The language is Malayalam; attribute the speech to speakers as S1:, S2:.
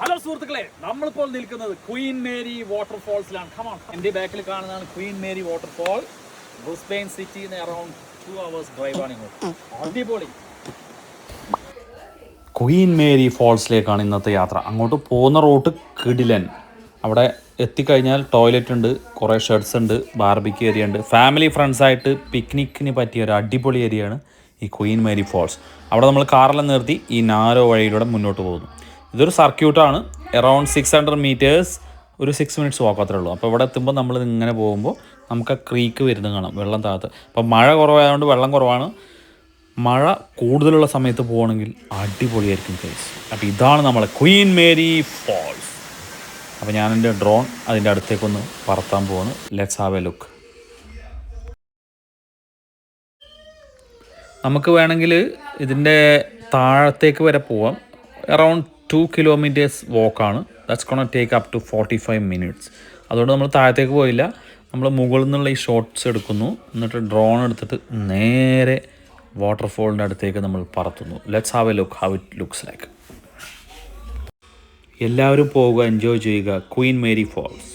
S1: ഹലോ സുഹൃത്തുക്കളെ, നമ്മളിപ്പോൾ നിൽക്കുന്നത് ക്വീൻ മേരി വാട്ടർഫോൾസിലാണ്. എൻ്റെ ബാക്കിൽ കാണുന്നതാണ് ക്വീൻ മേരി വാട്ടർഫോൾ. ബ്രിസ്ബെയിൻ സിറ്റിയിൽ നിന്ന് അറൌണ്ട് 2 hours ഡ്രൈവ് ആണ് ഇങ്ങോട്ട്. അടിപൊളി. ക്വീൻ മേരി ഫോൾസിലേക്കാണ് ഇന്നത്തെ യാത്ര. അങ്ങോട്ട് പോകുന്ന റൂട്ട് കിടിലൻ. അവിടെ എത്തിക്കഴിഞ്ഞാൽ ടോയ്ലറ്റ് ഉണ്ട്, കുറേ ഷെഡ്സ് ഉണ്ട്, ബാർബിക്യൂ ഏരിയ ഉണ്ട്. ഫാമിലി ഫ്രണ്ട്സായിട്ട് പിക്നിക്കിന് പറ്റിയ ഒരു അടിപൊളി ഏരിയയാണ് ഈ ക്വീൻ മേരി ഫോൾസ്. അവിടെ നമ്മൾ കാറെല്ലാം നിർത്തി ഈ നാരോ വഴിയിലൂടെ മുന്നോട്ട് പോകുന്നു. ഇതൊരു സർക്യൂട്ടാണ്. അറൗണ്ട് 600 meters, ഒരു 6 minutes വാക്ക് അത്രേ ഉള്ളൂ. അപ്പോൾ ഇവിടെ എത്തുമ്പോൾ നമ്മൾ ഇങ്ങനെ പോകുമ്പോൾ നമുക്ക് ആ ക്രീക്ക് വരുന്നത് കാണാം, വെള്ളം താഴത്ത്. അപ്പോൾ മഴ കുറവായതുകൊണ്ട് വെള്ളം കുറവാണ്. മഴ കൂടുതലുള്ള സമയത്ത് പോകണമെങ്കിൽ അടിപൊളിയായിരിക്കും കേസ്. അപ്പോൾ ഇതാണ് നമ്മളെ ക്വീൻ മേരി ഫോൾസ്. അപ്പോൾ ഞാൻ എൻ്റെ ഡ്രോൺ അതിൻ്റെ അടുത്തേക്കൊന്ന് പറത്താൻ പോകുന്നു. Let's have a look. നമുക്ക് വേണമെങ്കിൽ ഇതിൻ്റെ താഴത്തേക്ക് വരെ പോവാം. അറൗണ്ട് 2 kilometers വാക്കാണ്. That's gonna take up to 45 minutes. അതുകൊണ്ട് നമ്മൾ താഴത്തേക്ക് പോയില്ല. നമ്മൾ മുകളിൽ നിന്നുള്ള ഈ ഷോട്ട്സ് എടുക്കുന്നു, എന്നിട്ട് ഡ്രോൺ എടുത്തിട്ട് നേരെ വാട്ടർഫോളിൻ്റെ അടുത്തേക്ക് നമ്മൾ പറത്തുന്നു. Let's have a look how it looks like. എല്ലാവരും പോവുക, എൻജോയ് ചെയ്യുക ക്വീൻ മേരി ഫോൾസ്.